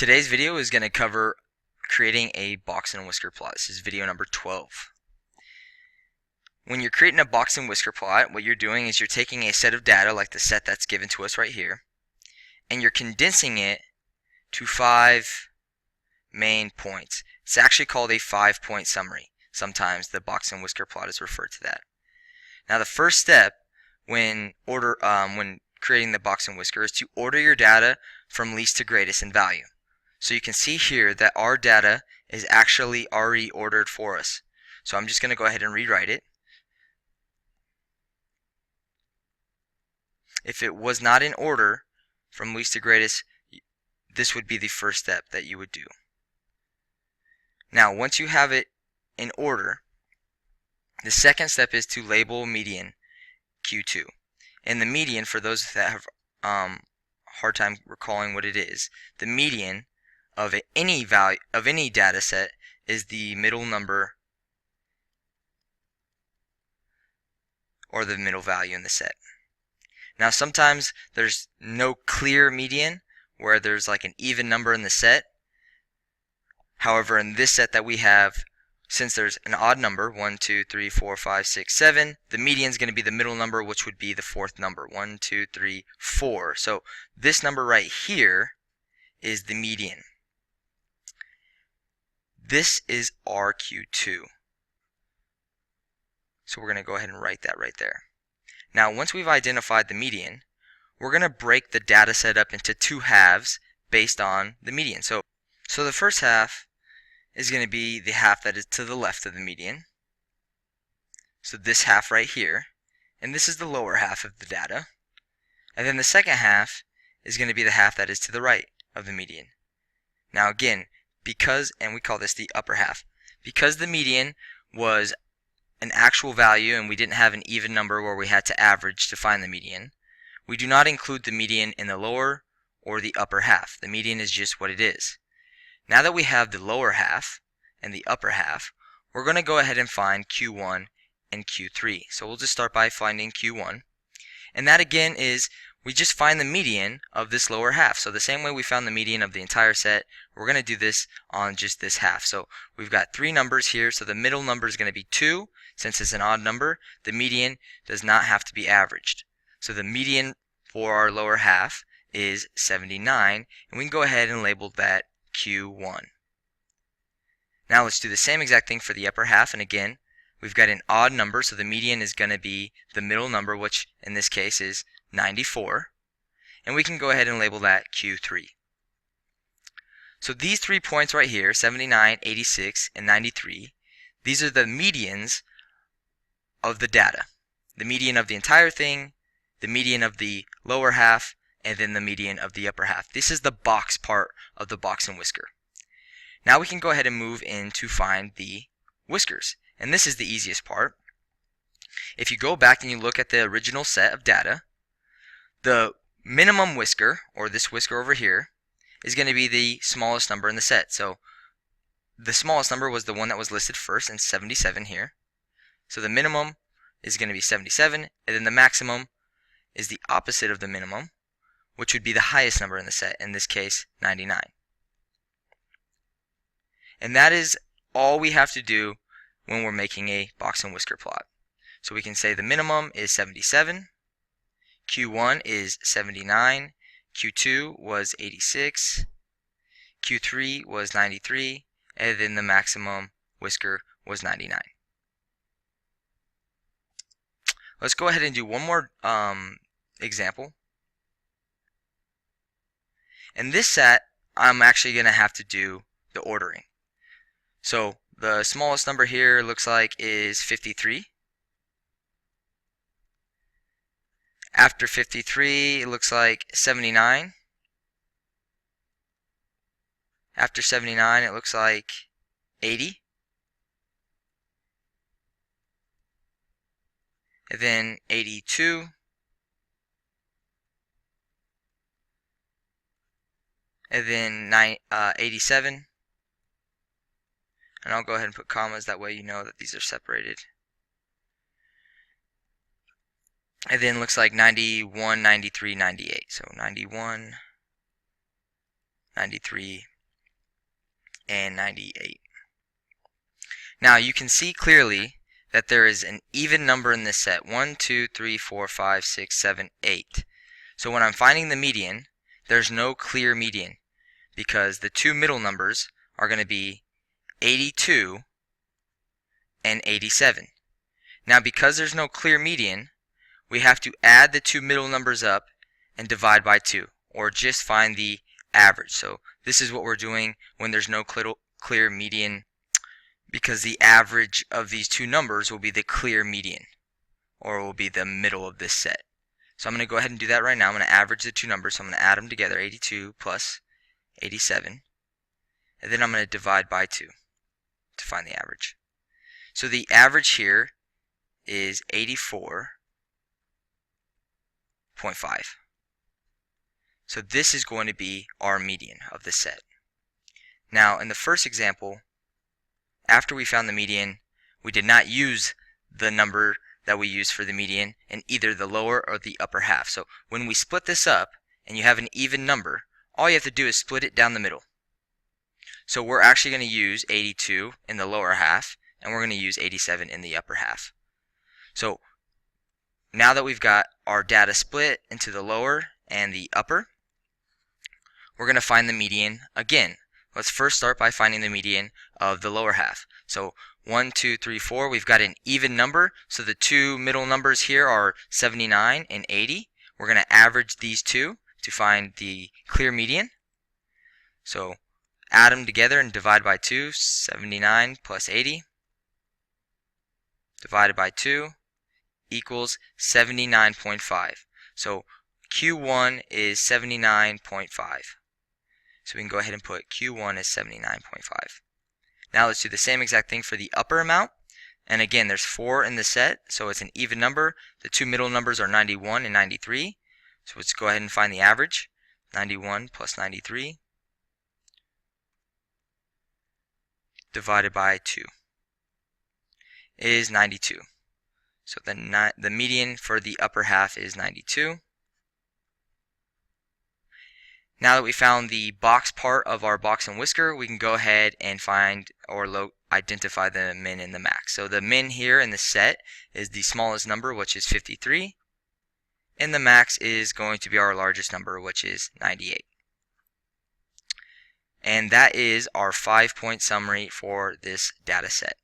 Today's video is going to cover creating a box and whisker plot. This is video number 12. When you're creating a box and whisker plot, what you're doing is you're taking a set of data like the set that's given to us right here, and you're condensing it to 5 main points. It's actually called a 5-point summary. Sometimes the box and whisker plot is referred to that. Now the first step when creating the box and whisker is to order your data from least to greatest in value. So you can see here that our data is actually already ordered for us. So I'm just going to go ahead and rewrite it. If it was not in order from least to greatest, this would be the first step that you would do. Now once you have it in order, the second step is to label median Q2. And the median, for those that have hard time recalling what it is, the median of any value of any data set is the middle number or the middle value in the set. Now sometimes there's no clear median where there's like an even number in the set. However, in this set that we have, since there's an odd number, 1, 2, 3, 4, 5, 6, 7, the median is going to be the middle number, which would be the fourth number, 1, 2, 3, 4. So this number right here is the median. This is our Q2. So we're going to go ahead and write that right there. Now once we've identified the median, we're going to break the data set up into 2 halves based on the median. So the first half is going to be the half that is to the left of the median. So this half right here, and this is the lower half of the data. And then the second half is going to be the half that is to the right of the median. Now again, and we call this the upper half, because the median was an actual value and we didn't have an even number where we had to average to find the median, we do not include the median in the lower or the upper half. The median is just what it is. Now that we have the lower half and the upper half, we're going to go ahead and find Q1 and Q3. So we'll just start by finding Q1. And that again is, we just find the median of this lower half. So the same way we found the median of the entire set, we're going to do this on just this half. So we've got 3 numbers here, so the middle number is going to be 2. Since it's an odd number, the median does not have to be averaged. So the median for our lower half is 79, and we can go ahead and label that Q1. Now let's do the same exact thing for the upper half, and again, we've got an odd number, so the median is going to be the middle number, which in this case is 94, and we can go ahead and label that Q3. So these 3 points right here, 79, 86, and 93, these are the medians of the data. The median of the entire thing, the median of the lower half, and then the median of the upper half. This is the box part of the box and whisker. Now we can go ahead and move in to find the whiskers. And this is the easiest part. If you go back and you look at the original set of data, the minimum whisker, or this whisker over here, is going to be the smallest number in the set. So the smallest number was the one that was listed first, and 77 here. So the minimum is going to be 77, and then the maximum is the opposite of the minimum, which would be the highest number in the set, in this case 99. And that is all we have to do when we're making a box and whisker plot. So we can say the minimum is 77, Q1 is 79, Q2 was 86, Q3 was 93, and then the maximum whisker was 99. Let's go ahead and do one more example. In this set, I'm actually going to have to do the ordering. So the smallest number here looks like is 53. After 53, it looks like 79. After 79, it looks like 80. And then 82. And then 87. And I'll go ahead and put commas, that way you know that these are separated. And then looks like 91, 93, 98. So 91, 93, and 98. Now you can see clearly that there is an even number in this set. 1, 2, 3, 4, 5, 6, 7, 8. So when I'm finding the median, there's no clear median because the two middle numbers are going to be 82 and 87. Now because there's no clear median, we have to add the two middle numbers up and divide by 2, or just find the average. So this is what we're doing when there's no clear median, because the average of these two numbers will be the clear median, or will be the middle of this set. So I'm going to go ahead and do that right now. I'm going to average the two numbers, so I'm going to add them together, 82 plus 87, and then I'm going to divide by 2 to find the average. So the average here is 84.5. So this is going to be our median of the set. Now in the first example, after we found the median, we did not use the number that we used for the median in either the lower or the upper half. So when we split this up and you have an even number, all you have to do is split it down the middle. So we're actually going to use 82 in the lower half, and we're going to use 87 in the upper half. So now that we've got our data split into the lower and the upper, we're going to find the median again. Let's first start by finding the median of the lower half. So 1, 2, 3, 4, we've got an even number, so the two middle numbers here are 79 and 80. We're going to average these two to find the clear median. So add them together and divide by 2, 79 plus 80 divided by 2 equals 79.5. So Q1 is 79.5. So we can go ahead and put Q1 as 79.5. Now let's do the same exact thing for the upper amount. And again, there's 4 in the set, so it's an even number. The two middle numbers are 91 and 93. So let's go ahead and find the average. 91 plus 93 divided by 2 is 92. So the median for the upper half is 92. Now that we found the box part of our box and whisker, we can go ahead and find or identify the min and the max. So the min here in the set is the smallest number, which is 53. And the max is going to be our largest number, which is 98. And that is our 5-point summary for this data set.